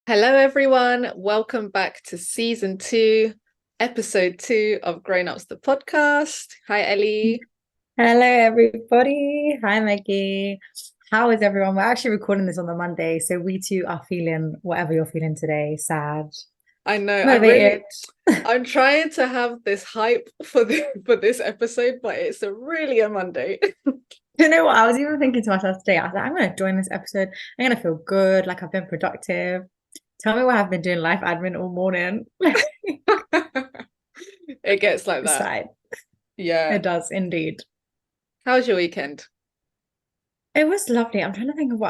Hello, everyone. Welcome back to season 2, episode 2 of Grown Ups the podcast. Hi, Ellie. Hello, everybody. Hi, Maggie. How is everyone? We're actually recording this on the Monday, so we too are feeling whatever you're feeling today, sad, I know motivated. I'm trying to have this hype for this episode, but it's really a Monday. You know what? I was even thinking to myself today, I was like, I'm going to join this episode. I'm going to feel good, like I've been productive. Tell me what I've been doing life admin all morning. It gets like It's that. fine. Yeah. It does indeed. How was your weekend? It was lovely. I'm trying to think of do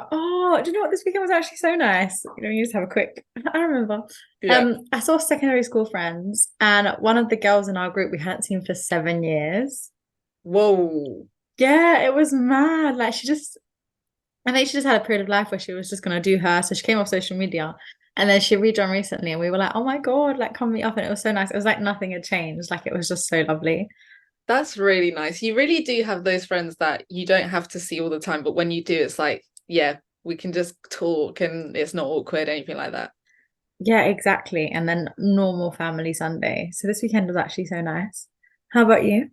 you know what? This weekend was actually so nice. You just have a quick, I remember. Yeah. I saw secondary school friends, and one of the girls in our group we hadn't seen for 7 years. Whoa. Yeah, it was mad. I think she just had a period of life where she was just gonna do her. So she came off social media, and then she rejoined recently, and we were like, oh my God, like come meet up. And it was so nice. It was like nothing had changed. Like it was just so lovely. That's really nice. You really do have those friends that you don't have to see all the time, but when you do, it's like, yeah, we can just talk and it's not awkward, anything like that. Yeah, exactly. And then normal family Sunday. So this weekend was actually so nice. How about you?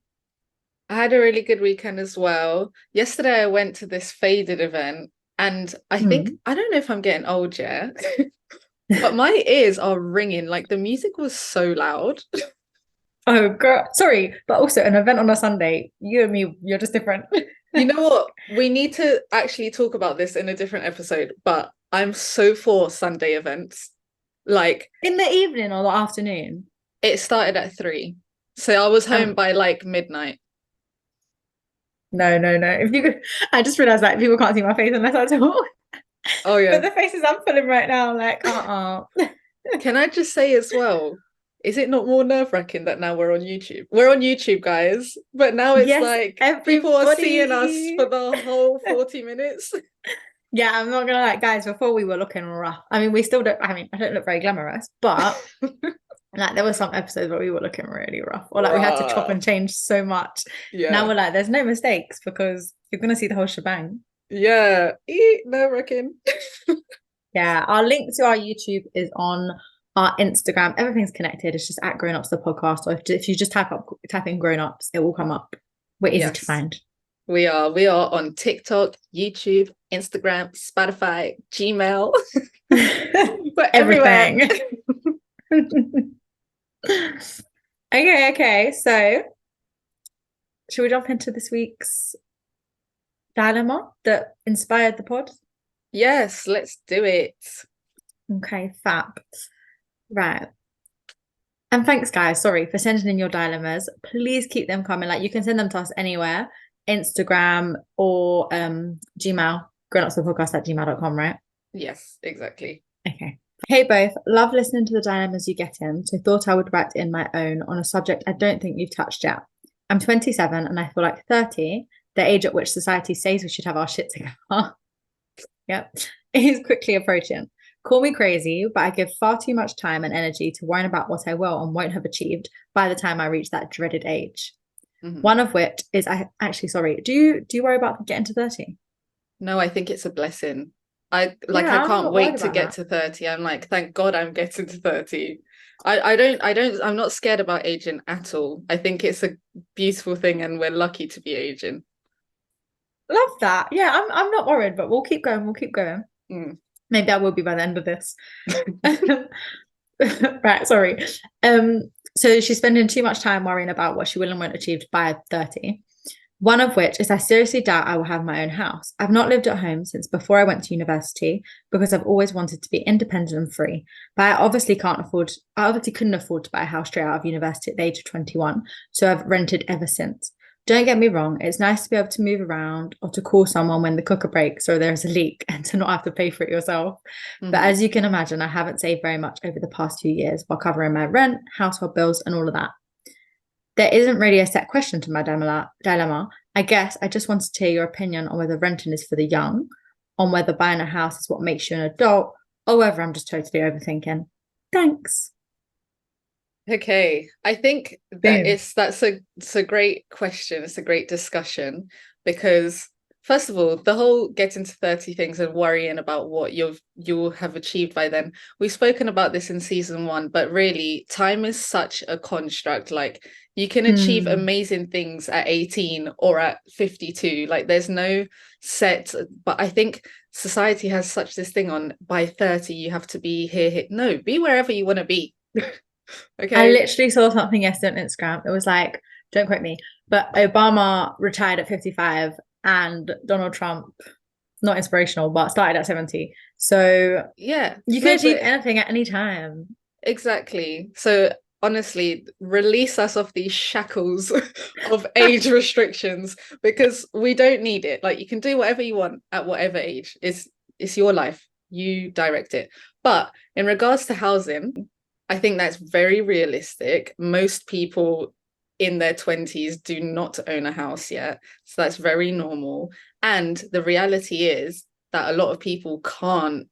I had a really good weekend as well. Yesterday, I went to this faded event, and Hmm. I don't know if I'm getting old yet, but my ears are ringing. Like the music was so loud. Oh, girl, sorry, but also an event on a Sunday. You and me, you're just different. You know what? We need to actually talk about this in a different episode, but I'm so for Sunday events. Like In the evening or the afternoon. it started at 3. So I was home Um, by like midnight. no, no, no. If you could, I just realized that people can't see my face unless I talk. Oh But yeah. the faces I'm pulling right now, like, Can I just say as well, is it not more nerve-wracking that now we're on YouTube? We're on YouTube, guys, but now it's Yes, like people are seeing us everybody. for the whole 40 minutes. Yeah, I'm not gonna like, guys, before we were looking rough. I mean, we still don't, I mean, I don't look very glamorous, but like there were some episodes where we were looking really rough, or like we had to chop Bruh. and change so much. Now Yeah. we're like, there's no mistakes because you're gonna see the whole shebang. Yeah. Nerve-wracking. Yeah, our link to our YouTube is on our Instagram. Everything's connected. It's just at Grown Ups the podcast, or if you just type in Grown Ups, it will come up. We're easy to Yes. find. We are. We are on TikTok, YouTube, Instagram, Spotify, Gmail. We're everywhere. Everything. Okay, okay. So, should we jump into this week's dilemma that inspired the pod? Yes, let's do it. Okay, fab. Right. And thanks, guys. Sorry for sending in your dilemmas. Please keep them coming. Like you can send them to us anywhere, Instagram or Gmail, grownupsthepodcast at gmail.com, right? Yes, exactly. Okay. Hey both, love listening to the dilemmas you get in, so thought I would write in my own on a subject I don't think you've touched yet. I'm 27 and I feel like 30, the age at which society says we should have our shit together. Yep, is quickly approaching. Call me crazy, but I give far too much time and energy to worrying about what I will and won't have achieved by the time I reach that dreaded age. Mhm. One of which is I actually sorry, do you worry about getting to 30? No, I think it's a blessing. I Yeah, I'm can't not worried wait to about get that. to 30. I'm like, thank God I'm getting to 30. I'm not scared about aging at all. I think it's a beautiful thing and we're lucky to be aging. Love that. Yeah, I'm not worried, but we'll keep going. We'll keep going. Mm. Maybe I will be by the end of this. Right, sorry. So she's spending too much time worrying about what she will and won't achieve by 30. One of which is I seriously doubt I will have my own house. I've not lived at home since before I went to university because I've always wanted to be independent and free. But I obviously couldn't afford to buy a house straight out of university at the age of 21. So I've rented ever since. Don't get me wrong, it's nice to be able to move around or to call someone when the cooker breaks or there's a leak and to not have to pay for it yourself. But Hmm. as you can imagine, I haven't saved very much over the past few years while covering my rent, household bills, and all of that. There isn't really a set question to my dilemma. I guess I just wanted to hear your opinion on whether renting is for the young, on whether buying a house is what makes you an adult, or whether I'm just totally overthinking. Thanks. Okay. I think Boom. it's a great question. It's a great discussion because first of all, the whole getting to 30 things and worrying about what you'll have achieved by then. We've spoken about this in season 1, but really, time is such a construct. Like, you can achieve amazing things at 18 or at 52. Like, there's no set, but I think society has such this thing on by 30, you have to be here. No, be wherever you want to be. Okay. I literally saw something yesterday on Instagram. It was like, don't quote me, but Obama retired at 55 and Donald Trump, not inspirational, but started at 70. So yeah, you can achieve anything at any time. Exactly. So honestly, release us of these shackles of age restrictions, because we don't need it. Like, you can do whatever you want at whatever age. It's your life. You direct it. But in regards to housing, I think that's very realistic. Most people in their 20s do not own a house yet. So that's very normal. And the reality is that a lot of people can't,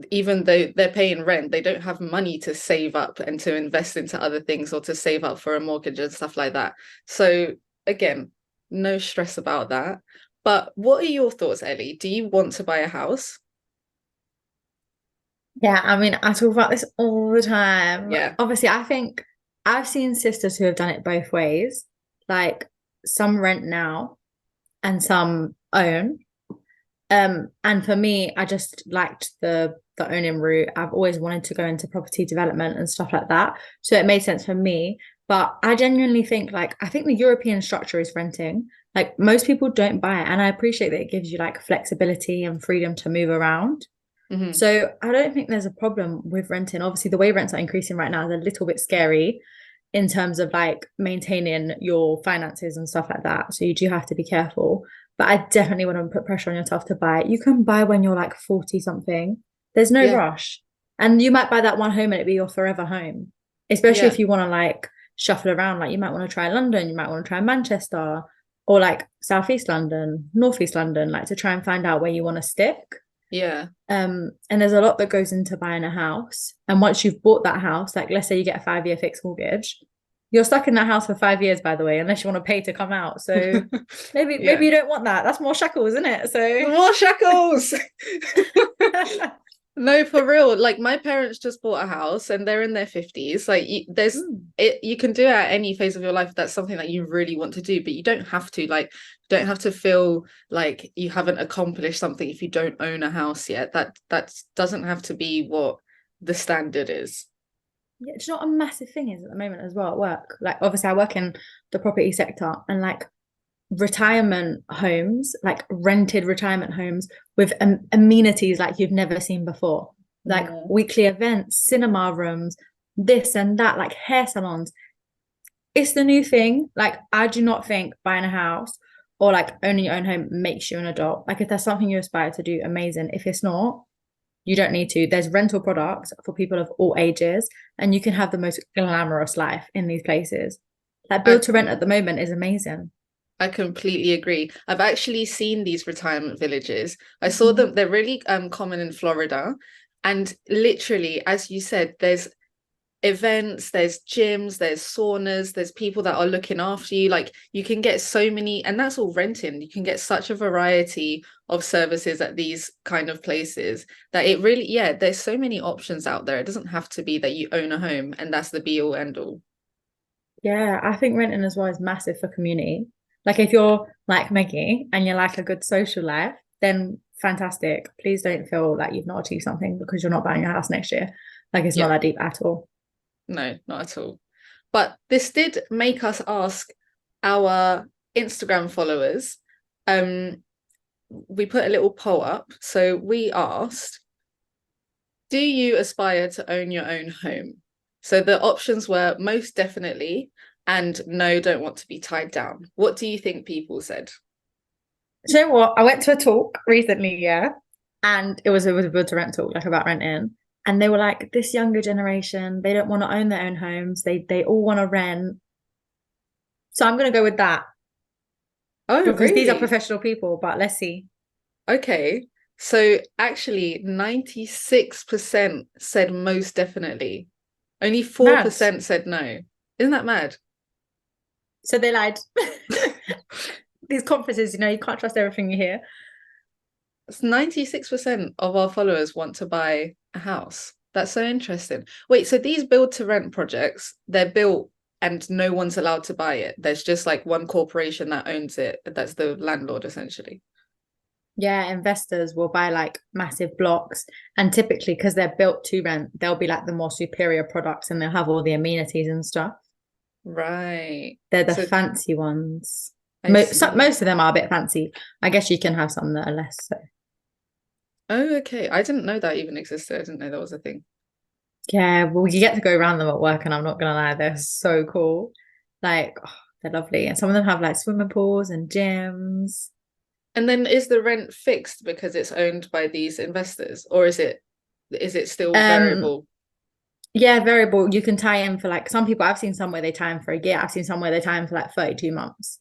even though they're paying rent, they don't have money to save up and to invest into other things or to save up for a mortgage and stuff like that. So again, no stress about that. But what are your thoughts, Ellie? Do you want to buy a house? Yeah, I mean, I talk about this all the time. Yeah. Obviously, I think I've seen sisters who have done it both ways. Like, some rent now and some own. And for me, I just liked the owning route. I've always wanted to go into property development and stuff like that. So it made sense for me. But I genuinely think, like, I think the European structure is renting. Like, most people don't buy it. And I appreciate that it gives you like flexibility and freedom to move around. Mm-hmm. So I don't think there's a problem with renting. Obviously, the way rents are increasing right now is a little bit scary in terms of like maintaining your finances and stuff like that. So you do have to be careful. But I definitely want to put pressure on yourself to buy it. You can buy when you're like 40 something. There's no Yeah. rush. And you might buy that one home and it be your forever home. Especially Yeah. if you want to like shuffle around. Like, you might want to try London, you might want to try Manchester, or like Southeast London, Northeast London, like to try and find out where you want to stick. Yeah. And there's a lot that goes into buying a house. And once you've bought that house, like let's say you get a 5-year fixed mortgage, you're stuck in that house for 5 years, by the way, unless you want to pay to come out. So maybe Yeah. you don't want that. That's more shackles, isn't it? So More shackles. No, for real. Like, my parents just bought a house and they're in their 50s. Like, you can do it at any phase of your life if that's something that you really want to do, but you don't have to. Like, you don't have to feel like you haven't accomplished something if you don't own a house yet. That doesn't have to be what the standard is. Yeah, it's not a massive thing is at the moment as well at work. Like, obviously I work in the property sector, and like retirement homes, like rented retirement homes with amenities like you've never seen before, like weekly events, cinema rooms, this and that, like hair salons. It's the new thing. Like, I do not think buying a house or like owning your own home makes you an adult. Like, if there's something you aspire to do, amazing. If it's not, you don't need to. There's rental products for people of all ages, and you can have the most glamorous life in these places. Like, build to rent at the moment is amazing. I completely agree. I've actually seen these retirement villages. I saw them. They're really common in Florida. And literally, as you said, there's events, there's gyms, there's saunas, there's people that are looking after you. Like, you can get so many, and that's all renting. You can get such a variety of services at these kind of places that it really, yeah, there's so many options out there. It doesn't have to be that you own a home and that's the be all end all. Yeah, I think renting as well is massive for community. Like, if you're like Maggie and you like a good social life, then fantastic. Please don't feel like you've not achieved something because you're not buying a house next year. Like, it's not that deep at all. No, not at all. But this did make us ask our Instagram followers. We put a little poll up. So we asked, do you aspire to own your own home? So the options were most definitely and no, don't want to be tied down. What do you think people said? Do you know what? I went to a talk recently, yeah, and it was a build to rent talk, like about renting. And they were like, this younger generation, they don't want to own their own homes. They all want to rent. So I'm gonna go with that Oh, because these are really? professional people, but let's see. Okay. So actually 96% said most definitely. Only Mad. 4% said no. Isn't that mad? So they lied. these conferences, you can't trust everything you hear. It's 96% of our followers want to buy a house. That's so interesting. Wait, so these build to rent projects, they're built and no one's allowed to buy it. There's just like one corporation that owns it. That's the landlord essentially. Yeah, investors will buy like massive blocks, and typically because they're built to rent, they'll be like the more superior products and they'll have all the amenities and stuff. Right. They're the So fancy ones. I see. Most of them are a bit fancy. I guess you can have some that are less so. Oh, okay. I didn't know that even existed. I didn't know that was a thing. Yeah, well, you get to go around them at work, and I'm not gonna lie, they're so cool. Like, oh, they're lovely, and some of them have like swimming pools and gyms. And then is the rent fixed because it's owned by these investors, or is it still Um, variable? yeah, variable. You can tie in for like some people. I've seen some where they tie in for a year. I've seen some where they tie in for like 32 months.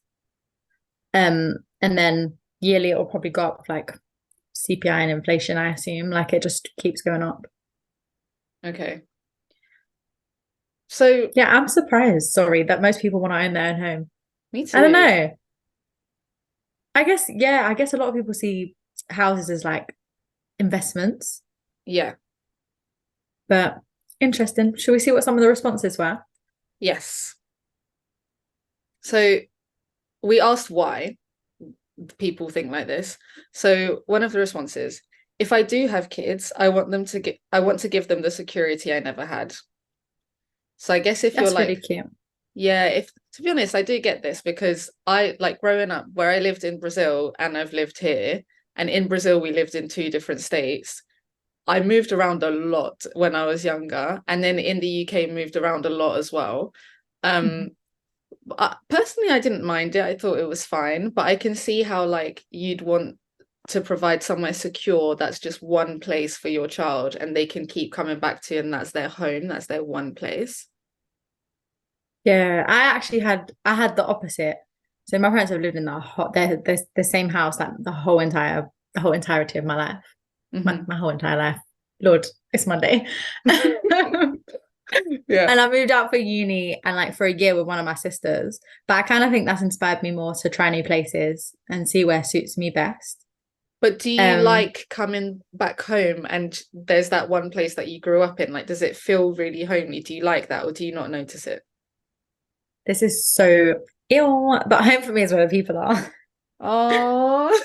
And then yearly it'll probably go up with like CPI and inflation, I assume. Like it just keeps going up. Okay. So Yeah, I'm surprised, sorry, that most people want to own their own home. me I don't too. know. I guess a lot of people see houses as like investments, Yeah. but interesting. Should we see what some of the responses were? Yes. So we asked why people think like this. So one of the responses, if I do have kids, I want to give them the security I never had. So I guess if you're That's really like, cute. yeah, if to be honest, I do get this because I like growing up where I lived in Brazil and I've lived here, and in Brazil we lived in two different states. I moved around a lot when I was younger, and then in the UK moved around a lot as well. Mhm. Um, personally, I didn't mind it. I thought it was fine, but I can see how like you'd want to provide somewhere secure that's just one place for your child and they can keep coming back to, and that's their home, that's their one place. Yeah, I had the opposite. So my parents have lived in the same house like the whole entirety of my life. Hmm. My whole entire life. Lord, it's Monday. Yeah. And I moved out for uni and like for a year with one of my sisters. But I kind of think that's inspired me more to try new places and see where suits me best. But do you Um, like coming back home and there's that one place that you grew up in? Like, does it feel really homely? Do you like that or do you not notice it? this is so ill, but home for me is where the people are. Oh,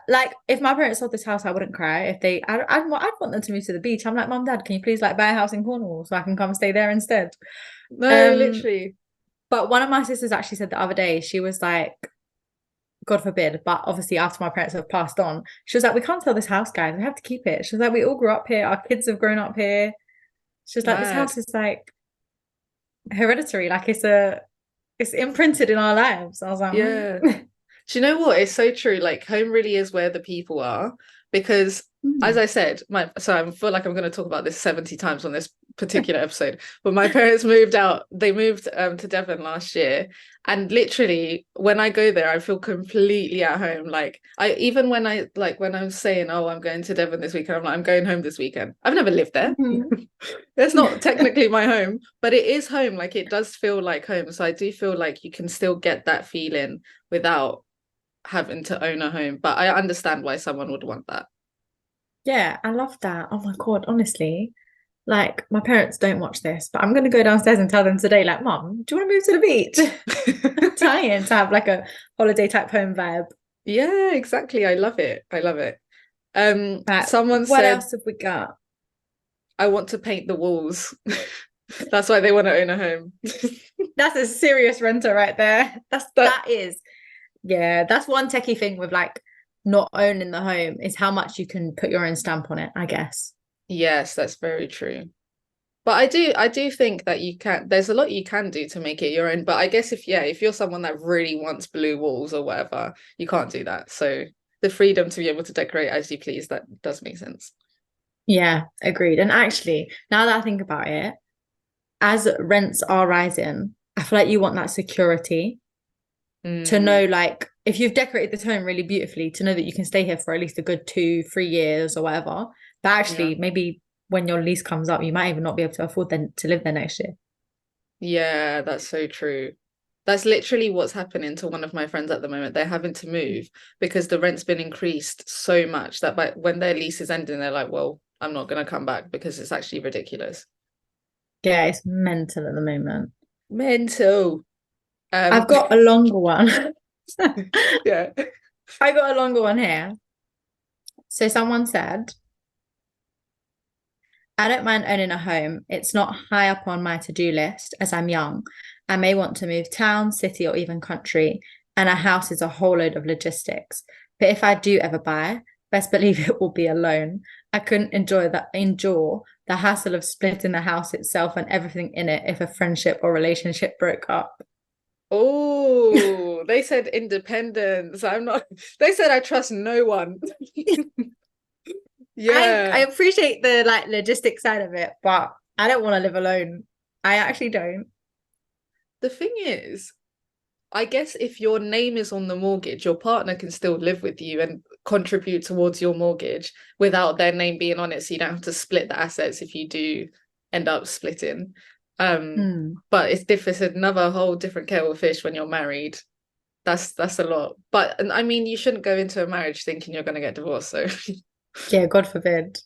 Like if my parents sold this house, I wouldn't cry. If they, I'd want them to move to the beach. I'm like, Mom, Dad, can you please like buy a house in Cornwall so I can come stay there instead? no, Um, literally. but one of my sisters actually said the other day, she was like, God forbid, but obviously after my parents have passed on, she was like, we can't sell this house, guys. We have to keep it. She was like, we all grew up here. Our kids have grown up here. She was like, this Mad. house is like hereditary. Like it's imprinted in our lives. I was like, Yeah. Do you know what? It's so true. Like home really is where the people are because as Mm. I said, I feel like I'm going to talk about this 70 times on this particular episode, but my parents moved out. They moved to Devon last year. And literally when I go there, I feel completely at home. Like I even when I'm saying, oh, I'm going to Devon this weekend, I'm like, I'm going home this weekend. I've never lived there. Mhm. It's not technically my home, but it is home. Like it does feel like home. So I do feel like you can still get that feeling without having to own a home. But I understand why someone would want that. Yeah, I love that. Oh my God, honestly. Like my parents don't watch this, but I'm gonna go downstairs and tell them today, like, Mom, do you want to move to the beach? Tie in to have like a holiday type home vibe. Yeah, exactly. I love it. I love it. Right, Someone what said, else have we got? I want to paint the walls. That's why they want to own a home. That's a serious renter right there. That That is, yeah, that's one techie thing with like not owning the home is how much you can put your own stamp on it, I guess. yes, that's very true. But I do think that you can, there's a lot you can do to make it your own. But I guess if you're someone that really wants blue walls or whatever, you can't do that. So the freedom to be able to decorate as you please, that does make sense. Yeah, agreed. And actually, now that I think about it, as rents are rising, I feel like you want that security to Mm, know, like, if you've decorated this home really beautifully, to know that you can stay here for at least a good 2, 3 years or whatever. But yeah. actually, maybe when your lease comes up, you might even not be able to afford then to live there next year. Yeah, that's so true. That's literally what's happening to one of my friends at the moment. They're having to move because the rent's been increased so much that when their lease is ending, they're like, well, I'm not going to come back because it's actually ridiculous. Yeah, it's mental at the moment. Mental. I've got a longer one. Yeah. I got a longer one here. So someone said, I don't mind owning a home. It's not high up on my to-do list as I'm young. I may want to move town, city, or even country, and a house is a whole load of logistics. But if I do ever buy, best believe it will be a loan. I couldn't endure the hassle of splitting the house itself and everything in it if a friendship or relationship broke up. Oh, they said independence. I'm not, they said I trust no one. I Yeah. appreciate the like logistic side of it, but I don't want to live alone. I actually don't. The thing is, I guess if your name is on the mortgage, your partner can still live with you and contribute towards your mortgage without their name being on it. So you don't have to split the assets if you do end up splitting. But it's another whole different kettle of fish when you're married. That's a lot. But I mean, you shouldn't go into a marriage thinking you're going to get divorced. So Yeah, God forbid.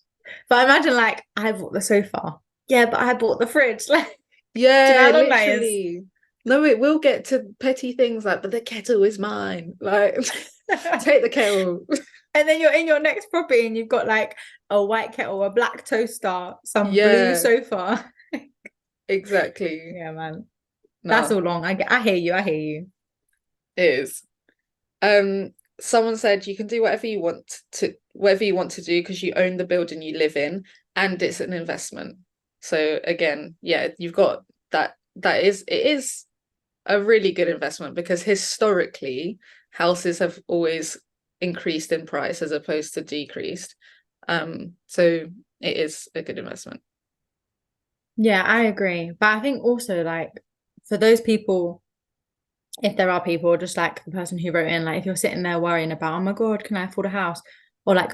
But imagine like I bought the sofa. Yeah, but I bought the fridge. Like, do you know yeah, how long that is? literally. No, it will get to petty things like, but the kettle is mine. Like, take the kettle. And then you're in your next property and you've got like a white kettle, a black toaster, some blue Yeah, sofa. exactly. Yeah, man. That's No, all long. I hear you. I hear you. it is. Someone said you can do whatever you want to do because you own the building you live in and it's an investment. So again, yeah, you've got that. It is a really good investment because historically houses have always increased in price as opposed to decreased. So it is a good investment. Yeah, I agree. But I think also like for those people, if there are people, just like the person who wrote in, like if you're sitting there worrying about, oh my God, can I afford a house? Or like,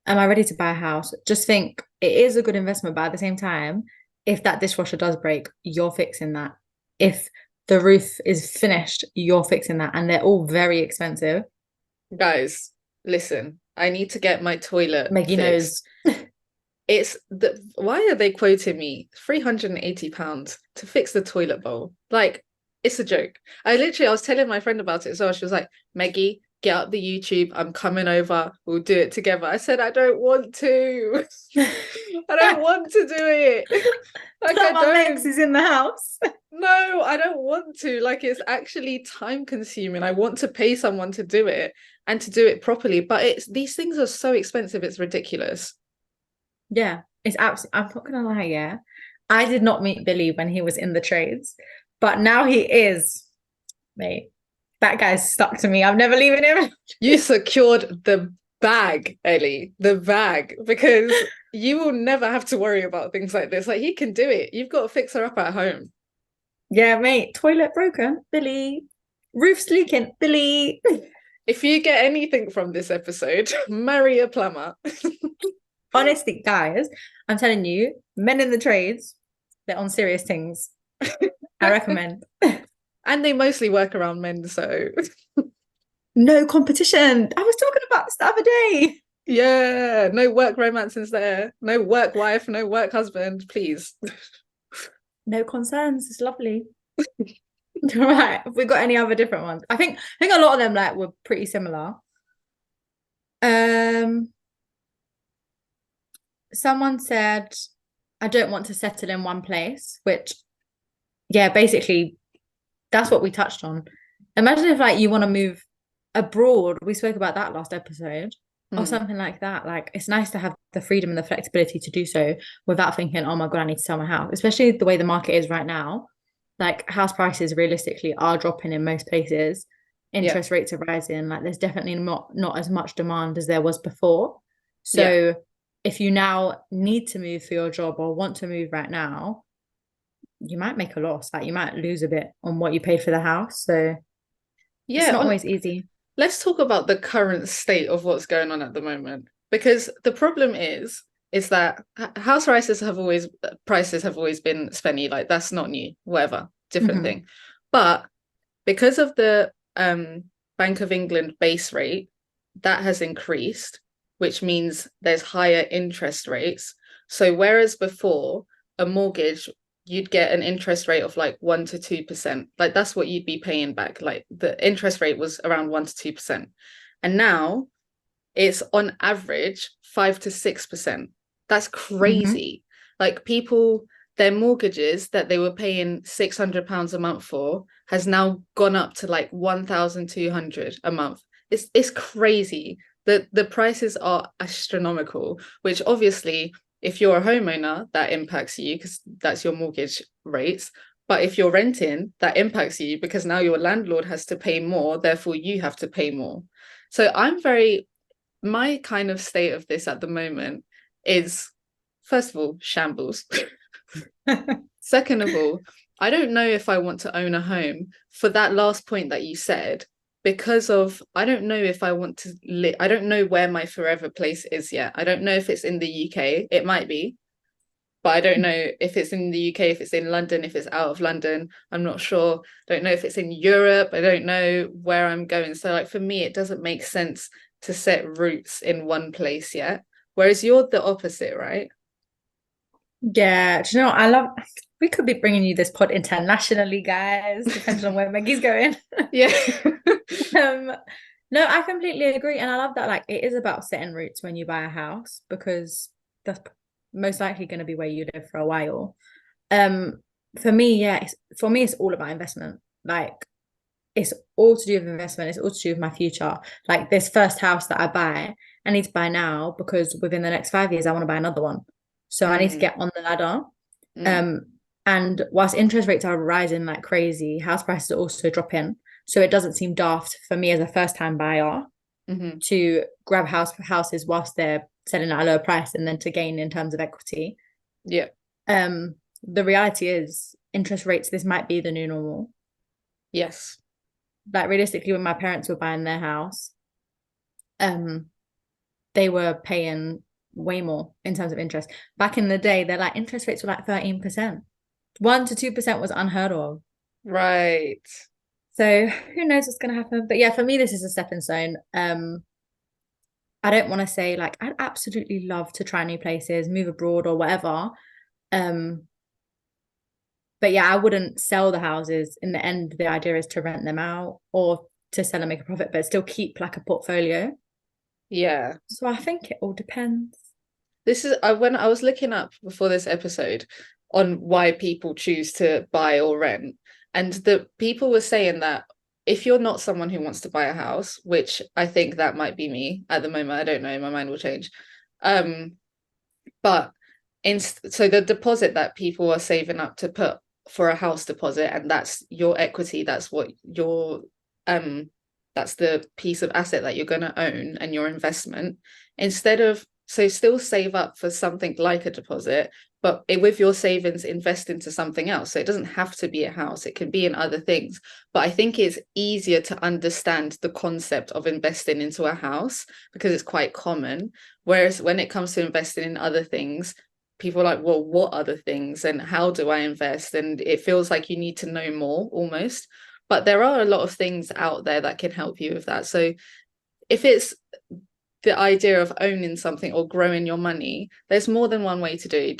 am I ready to buy a house? Just think it is a good investment, but at the same time, if that dishwasher does break, you're fixing that. If the roof is finished, you're fixing that. And they're all very expensive. Guys, listen, I need to get my toilet Maggie fixed. knows. Why are they quoting me £380 to fix the toilet bowl? Like, it's a joke. I was telling my friend about it, so she was like, Maggie, get up the YouTube, I'm coming over, we'll do it together. I said, I don't want to. I don't want to do it. Like, But I my Megs don't. is in the house. No, I don't want to. Like, it's actually time consuming. I want to pay someone to do it and to do it properly, but these things are so expensive, it's ridiculous. Yeah, it's absolutely, I'm not gonna lie, yeah. I did not meet Billy when he was in the trades, but now he is, mate. That guy's stuck to me. I'm never leaving him. You secured the bag, Ellie, the bag, because you will never have to worry about things like this. Like, he can do it. You've got to fix her up at home. Yeah, mate. Toilet broken, Billy. Roof's leaking, Billy. If you get anything from this episode, marry a plumber. Honestly, guys, I'm telling you, men in the trades, they're on serious things. I recommend. And they mostly work around men, so No competition. I was talking about this the other day. yeah, no work romances there. No work wife, no work husband, please. No concerns. It's lovely. Right. Have we got any other different ones? I think a lot of them like were pretty similar. Um, someone said, I don't want to settle in one place, which yeah, basically that's what we touched on. Imagine if like you want to move abroad. We spoke about that last episode. Or Mm, something like that. Like it's nice to have the freedom and the flexibility to do so without thinking, oh my God, I need to sell my house. Especially the way the market is right now. Like house prices realistically are dropping in most places. yeah, Interest rates are rising. Like there's definitely not as much demand as there was before. yeah. So if you now need to move for your job or want to move right now, you might make a loss. Like you might lose a bit on what you paid for the house. So it's Yeah, not always easy. let's talk about the current state of what's going on at the moment. Because the problem is that house prices have always been spenny, like that's not new, whatever, different Mhm. thing. But because of the Bank of England base rate, that has increased, which means there's higher interest rates. So whereas before a mortgage, you'd get an interest rate of like 1 to 2%. Like that's what you'd be paying back. Like the interest rate was around 1 to 2%. And now it's on average 5 to 6%. That's Mhm. crazy. Like people, their mortgages that they were paying £600 a month for has now gone up to like 1,200 a month. It's crazy. The prices are astronomical, which obviously, if you're a homeowner, that impacts you because that's your mortgage rates. But if you're renting, that impacts you because now your landlord has to pay more, therefore you have to pay more. So my kind of state of this at the moment is, first of all, shambles. Second of all, I don't know if I want to own a home for that last point that you said, because of I don't know if I want to live. I don't know where my forever place is yet. I don't know if it's in the UK. It might be, but I don't know if it's in the UK, if it's in London, if it's out of London. I'm not sure. Don't know if it's in Europe. I don't know where I'm going. So like for me, it doesn't make sense to set roots in one place yet. Whereas you're the opposite, right? Yeah, do you know what? I love we could be bringing you this pod internationally, guys, depending on where Maggie's going. Yeah. Um, no, I completely agree. And I love that like it is about setting roots when you buy a house because that's most likely going to be where you live for a while. Um, for me, yeah, for me, it's all about investment. Like it's all to do with investment. It's all to do with my future. Like this first house that I buy, I need to buy now because within the next 5 years, I want to buy another one. So I need to Mm, get on the ladder. mm, Um, and whilst interest rates are rising like crazy, house prices are also dropping. So it doesn't seem daft for me as a first time buyer mm-hmm. to grab houses whilst they're selling at a lower price and then to gain in terms of equity. Yeah. The reality is interest rates, this might be the new normal. Yes. Like realistically, when my parents were buying their house, um, they were paying way more in terms of interest. Back in the day, their like interest rates were like 13%. 1 to 2% was unheard of. Right. So who knows what's gonna happen? But yeah, for me, this is a stepping stone. I don't want to say like I'd absolutely love to try new places, move abroad or whatever. Um, but yeah, I wouldn't sell the houses. In the end, the idea is to rent them out or to sell and make a profit, but still keep like a portfolio. Yeah. So I think it all depends. This is when I was looking up before this episode on why people choose to buy or rent, and the people were saying that if you're not someone who wants to buy a house, which I think that might be me at the moment, I don't know, my mind will change. Um, but so the deposit that people are saving up to put for a house deposit, and that's your equity, that's what your that's the piece of asset that you're going to own and your investment, instead of so still save up for something like a deposit, but with your savings invest into something else. So it doesn't have to be a house, it can be in other things. But I think it's easier to understand the concept of investing into a house because it's quite common. Whereas when it comes to investing in other things, people are like, well, what other things and how do I invest? And it feels like you need to know more almost. But there are a lot of things out there that can help you with that. So if it's the idea of owning something or growing your money, there's more than one way to do it.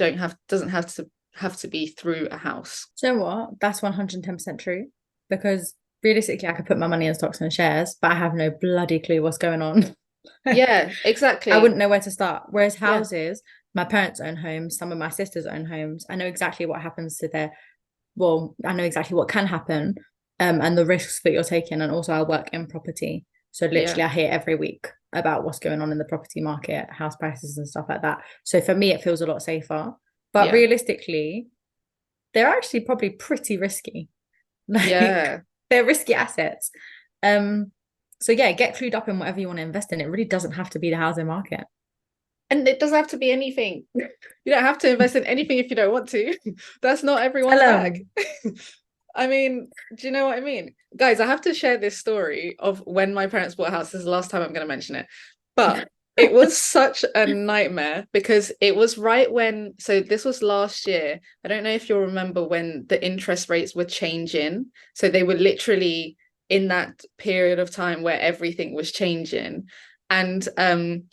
Doesn't have to be through a house. So you know what? That's 110% true. Because realistically, I could put my money in stocks and shares, but I have no bloody clue what's going on. Yeah, I exactly. wouldn't know where to start. Whereas Yeah, houses, my parents own homes, some of my sisters own homes. I know exactly what happens to their, well, I know exactly what can happen, and the risks that you're taking. And also I work in property. So yeah, literally I hear every week about what's going on in the property market, house prices and stuff like that. So for me, it feels a lot safer. But yeah, realistically, they're actually probably pretty risky. Like yeah. they're risky assets. Um, so yeah, get clued up in whatever you want to invest in. It really doesn't have to be the housing market. And it doesn't have to be anything. You don't have to invest in anything if you don't want to. That's not Tell everyone's bag. 'em. I mean, do you know what I mean? Guys, I have to share this story of when my parents bought a house. This is the last time I'm going to mention it. But It was such a nightmare because it was right when, so this was last year. I don't know if you'll remember when the interest rates were changing. So they were literally in that period of time where everything was changing. And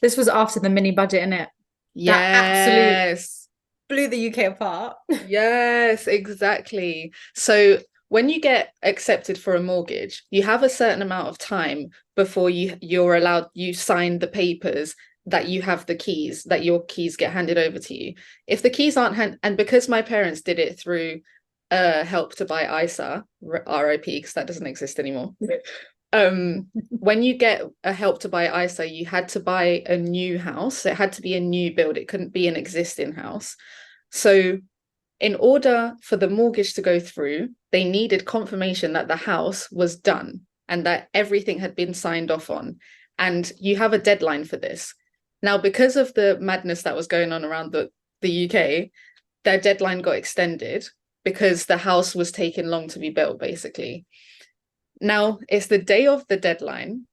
This was after the mini budget, innit? That absolute yes, blew the UK apart. yes, exactly. So when you get accepted for a mortgage, you have a certain amount of time before you're allowed, you sign the papers that you have the keys, that your keys get handed over to you. If the keys aren't and because my parents did it through Help to Buy ISA, RIP, because that doesn't exist anymore. When you get a Help to Buy ISA, you had to buy a new house. It had to be a new build. It couldn't be an existing house. So in order for the mortgage to go through, they needed confirmation that the house was done and that everything had been signed off on. And you have a deadline for this. Now, because of the madness that was going on around the UK, their deadline got extended because the house was taking long to be built, basically. Now, it's the day of the deadline,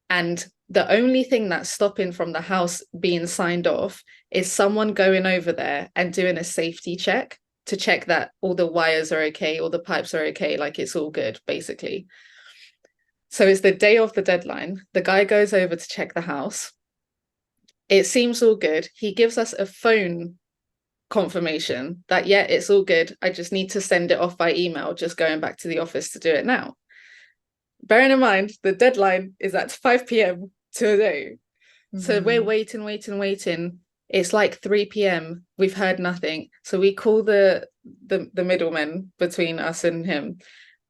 and the only thing that's stopping from the house being signed off is someone going over there and doing a safety check to check that all the wires are okay, all the pipes are okay, like it's all good, basically. So it's the day of the deadline. The guy goes over to check the house. It seems all good. He gives us a phone confirmation that, yeah, it's all good. I just need to send it off by email, just going back to the office to do it now. Bearing in mind, the deadline is at 5 p.m. today. So we're waiting. It's like 3 p.m. We've heard nothing. So we call the middlemen between us and him.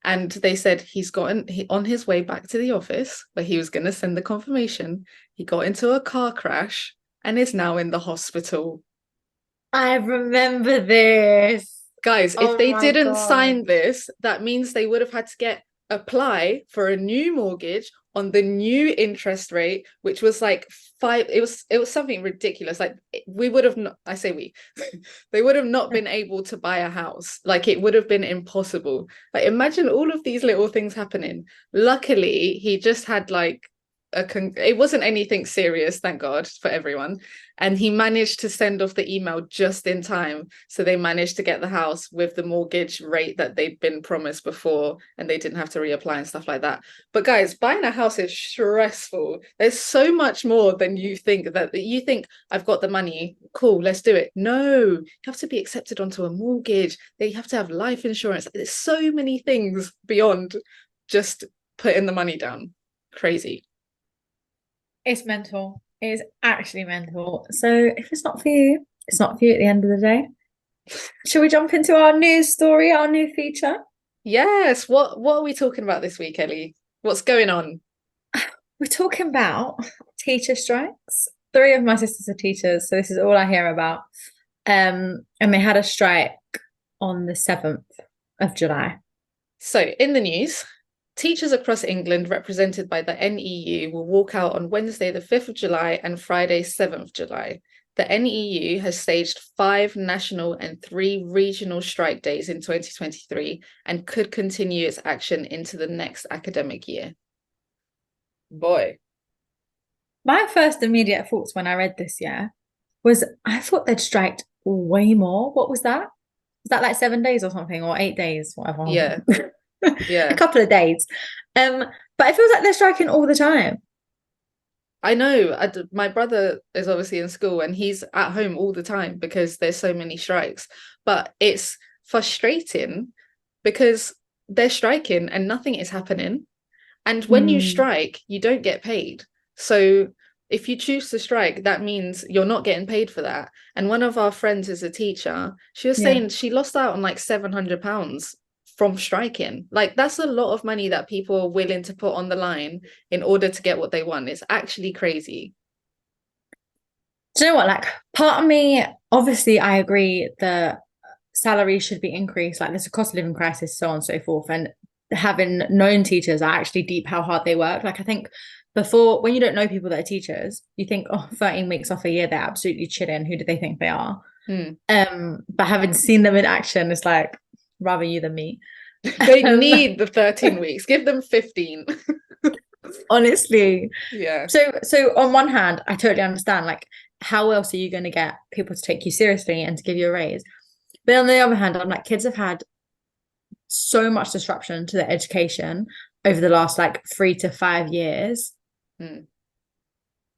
And they said he's gotten on his way back to the office where he was going to send the confirmation. He got into a car crash and is now in the hospital. I remember this. Guys, if Oh they my didn't God. sign this, that means they would have had to apply for a new mortgage on the new interest rate, which was like it was something ridiculous. Like we would have not, I say we, they would have not been able to buy a house. Like it would have been impossible. Like imagine all of these little things happening. Luckily, he just had like it wasn't anything serious, thank God for everyone. And he managed to send off the email just in time. So they managed to get the house with the mortgage rate that they'd been promised before, and they didn't have to reapply and stuff like that. But guys, buying a house is stressful. There's so much more than you think that you think I've got the money. Cool, let's do it. No, you have to be accepted onto a mortgage. They have to have life insurance. There's so many things beyond just putting the money down. Crazy. It's mental. It is actually mental. So if it's not for you, it's not for you at the end of the day. Shall we jump into our news story, our new feature? Yes. What are we talking about this week, Ellie? What's going on? We're talking about teacher strikes. 3 of my sisters are teachers, so this is all I hear about. And they had a strike on the 7th of July. So in the news, teachers across England represented by the NEU will walk out on Wednesday, the 5th of July and Friday, 7th July. The NEU has staged 5 national and 3 regional strike days in 2023 and could continue its action into the next academic year. Boy. My first immediate thoughts when I read this, was I thought they'd striked way more. What was that? Was that like 7 days or something, or 8 days, whatever? Yeah. Yeah. A couple of days. But it feels like they're striking all the time. I know. My brother is obviously in school and he's at home all the time because there's so many strikes. But it's frustrating because they're striking and nothing is happening. And when you strike, you don't get paid. So if you choose to strike, that means you're not getting paid for that. And one of our friends is a teacher. She was saying she lost out on like £700 from striking. Like that's a lot of money that people are willing to put on the line in order to get what they want. It's actually crazy. Do you know what? Like part of me, obviously I agree that salaries should be increased. Like there's a cost of living crisis, so on and so forth. And having known teachers, I actually deep how hard they work. Like I think before, when you don't know people that are teachers, you think, oh, 13 weeks off a year, they're absolutely chilling. Who do they think they are? But having seen them in action, it's like rather you than me. They need the 13 weeks. Give them 15. Honestly. Yeah. So on one hand, I totally understand, like, how else are you going to get people to take you seriously and to give you a raise? But on the other hand, I'm like, kids have had so much disruption to their education over the last like 3 to 5 years. Mm.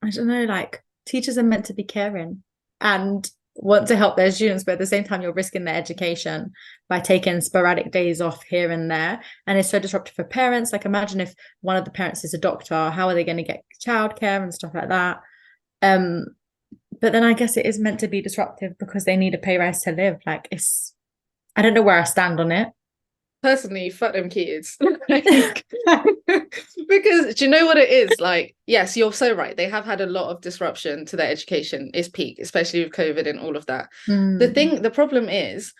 I don't know, like, teachers are meant to be caring and want to help their students, but at the same time, you're risking their education by taking sporadic days off here and there. And it's so disruptive for parents. Like, imagine if one of the parents is a doctor, how are they going to get childcare and stuff like that? Um, but then I guess it is meant to be disruptive because they need a pay rise to live. Like, I don't know where I stand on it. Personally, fuck them kids. Like, because do you know what it is? Like, yes, you're so right. They have had a lot of disruption to their education. Is peak, especially with COVID and all of that. The problem is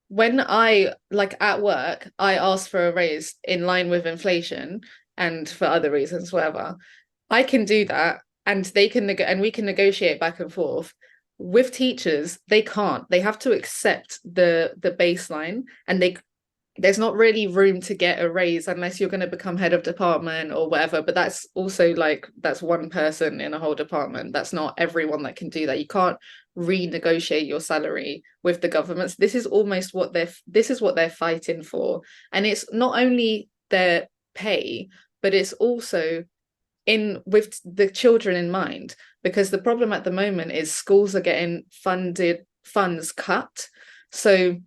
when I like at work, I ask for a raise in line with inflation and for other reasons, whatever. I can do that, and they can and we can negotiate back and forth. With teachers, they can't. They have to accept the baseline, and there's not really room to get a raise unless you're going to become head of department or whatever. But that's also like, that's one person in a whole department. That's not everyone that can do that. You can't renegotiate your salary with the governments. This is almost what they're fighting for. And it's not only their pay, but it's also in with the children in mind, because the problem at the moment is schools are getting funds cut. So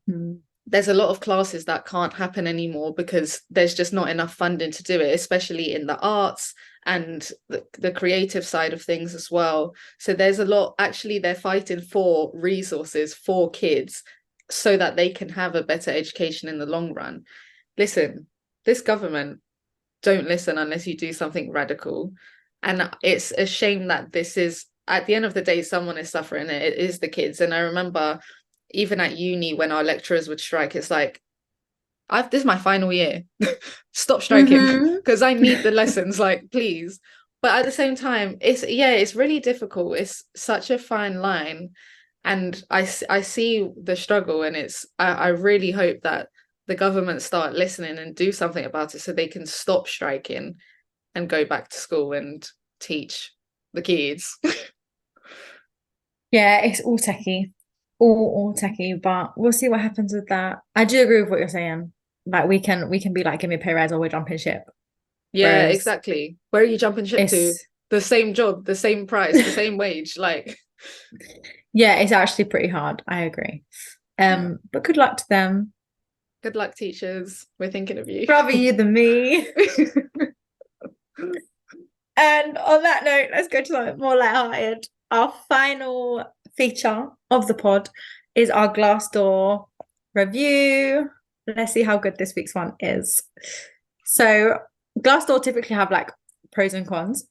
there's a lot of classes that can't happen anymore because there's just not enough funding to do it, especially in the arts and the creative side of things as well. So there's a lot, actually, they're fighting for resources for kids so that they can have a better education in the long run. Listen, this government don't listen unless you do something radical. And it's a shame that this is, at the end of the day, someone is suffering. It is the kids. And I remember even at uni when our lecturers would strike, it's like, this is my final year. Stop striking because I need the lessons, like, please. But at the same time, it's really difficult. It's such a fine line. And I see the struggle, and I really hope that the government start listening and do something about it so they can stop striking and go back to school and teach the kids. Yeah, it's all techie. All techie, but we'll see what happens with that. I do agree with what you're saying. Like, we can be like, give me a pay rise or we're jumping ship. Yeah, Whereas exactly. Where are you jumping ship to? it's The same job, the same price, the same wage. Like, yeah, it's actually pretty hard. I agree. But good luck to them. good luck, teachers. We're thinking of you. Rather you than me. And on that note, let's go to something more lighthearted. Our final feature of the pod is our Glassdoor review. Let's see how good this week's one is. So Glassdoor typically have like pros and cons.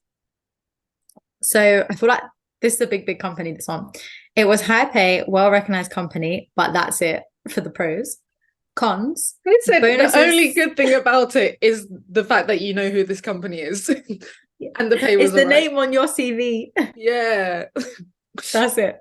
So I feel like this is a big company, this one. It was high pay, well-recognized company, but that's it for the pros. Cons. They said bonuses. The only good thing about it is the fact that you know who this company is. And the pay was It's the right. name on your CV. Yeah. That's it.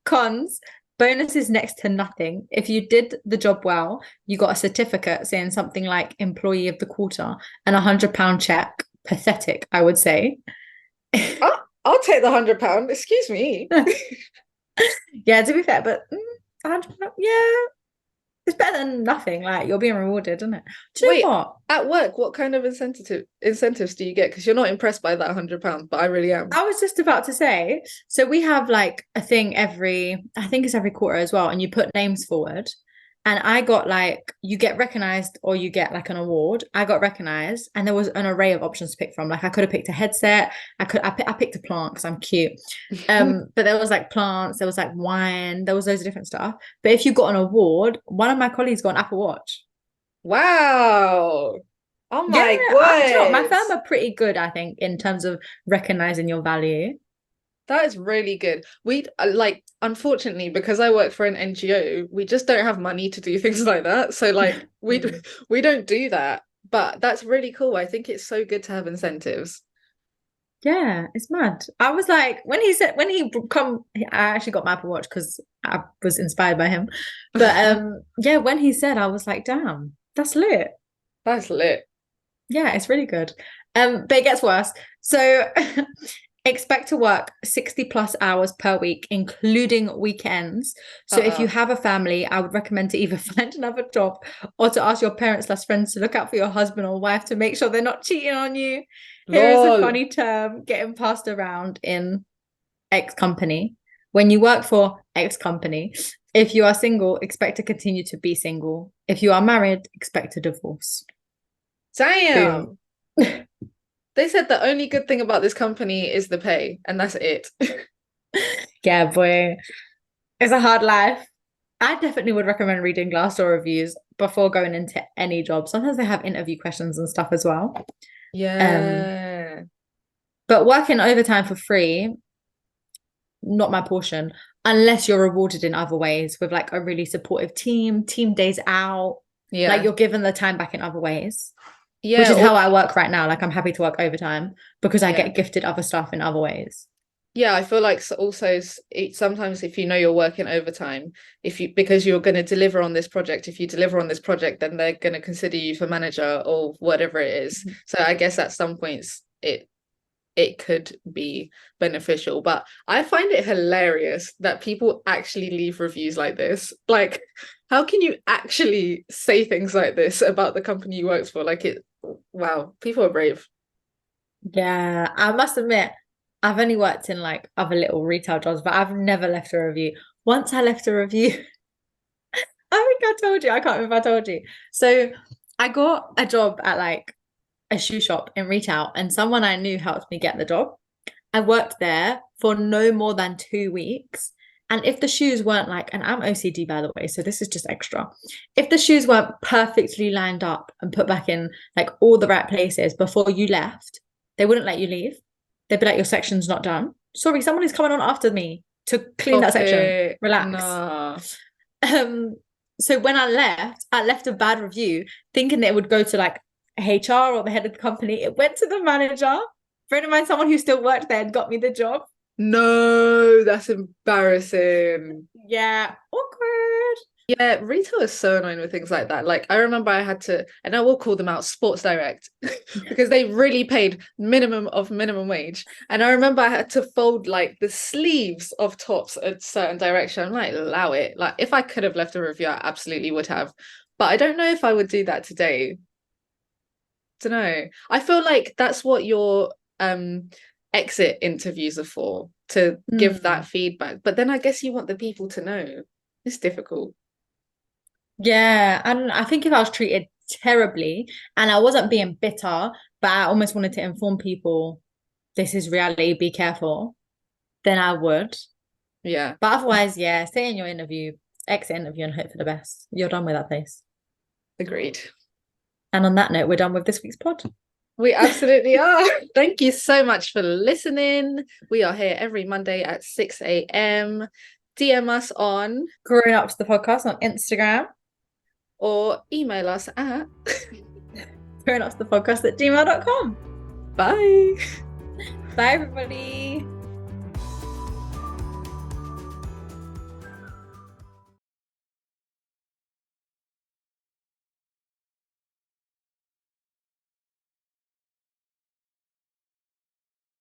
Cons. Bonus is next to nothing. If you did the job well, you got a certificate saying something like employee of the quarter and £100 check. Pathetic, I would say. I'll take the £100. Excuse me. Yeah, to be fair, but £100, yeah, it's better than nothing. Like, you're being rewarded, isn't it? Do you know what? At work, what kind of incentives do you get? Because you're not impressed by that £100, but I really am. I was just about to say, so we have like a thing I think it's every quarter as well, and you put names forward. And I got like, you get recognized or you get like an award. I got recognized, and there was an array of options to pick from. Like, I could have picked a headset. I picked a plant because I'm cute. But there was like plants, there was like wine, there was loads of different stuff. But if you got an award, one of my colleagues got an Apple Watch. Wow. Oh my Yeah, my god. firm are pretty good, I think, in terms of recognizing your value. That is really good. We like, unfortunately, because I work for an NGO, we just don't have money to do things like that. So like we don't do that. But that's really cool. I think it's so good to have incentives. Yeah, it's mad. I was like, when he I actually got my Apple Watch because I was inspired by him. But yeah, when he said, I was like, damn, that's lit. That's lit. Yeah, it's really good. But it gets worse. So expect to work 60 plus hours per week, including weekends. So if you have a family, I would recommend to either find another job or to ask your parents/friends to look out for your husband or wife to make sure they're not cheating on you. Here is a funny term getting passed around in X company. When you work for X company, if you are single, expect to continue to be single. If you are married, expect a divorce. Damn. Boom. They said the only good thing about this company is the pay, and that's it. Yeah, boy. It's a hard life. I definitely would recommend reading Glassdoor reviews before going into any job. Sometimes they have interview questions and stuff as well. Yeah. But working overtime for free, not my portion, unless you're rewarded in other ways with like a really supportive team days out. Yeah. Like you're given the time back in other ways. Yeah. Which is how I work right now. Like I'm happy to work overtime because I get gifted other stuff in other ways. Yeah, I feel like also sometimes if you know you're working overtime, because you're going to deliver on this project, if you deliver on this project, then they're going to consider you for manager or whatever it is. Mm-hmm. So I guess at some points it could be beneficial, but I find it hilarious that people actually leave reviews like this. Like, how can you actually say things like this about the company you work for? Wow, people are brave. Yeah, I must admit, I've only worked in like other little retail jobs, but I've never left a review. Once I left a review, I think I told you, I can't remember if I told you. So I got a job at like a shoe shop in retail, and someone I knew helped me get the job. I worked there for no more than 2 weeks. And if the shoes weren't like, and I'm OCD by the way, so this is just extra. If the shoes weren't perfectly lined up and put back in like all the right places before you left, they wouldn't let you leave. They'd be like, your section's not done. Sorry, someone is coming on after me to clean that section. Relax. Nah. So when I left a bad review thinking that it would go to like HR or the head of the company. It went to the manager. Friend of mine, someone who still worked there and got me the job. No, that's embarrassing. Yeah, awkward. Yeah, retail is so annoying with things like that. Like I remember I had to, and I will call them out, Sports Direct, because they really paid minimum of minimum wage. And I remember I had to fold like the sleeves of tops a certain direction. I'm like, allow it. Like if I could have left a review, I absolutely would have. But I don't know if I would do that today. Don't know. I feel like that's what your exit interviews are for, to give that feedback. But then I guess you want the people to know. It's difficult. Yeah, and I think if I was treated terribly and I wasn't being bitter, but I almost wanted to inform people this is reality, be careful, then I would. Yeah. But otherwise, yeah, stay in your interview, exit interview and hope for the best. You're done with that place. Agreed. And on that note, we're done with this week's pod. We absolutely are. Thank you so much for listening. We are here every Monday at 6 a.m. DM us on grownupsthepodcast on Instagram. Or email us at grownupsthepodcast@gmail.com. Bye. Bye, everybody.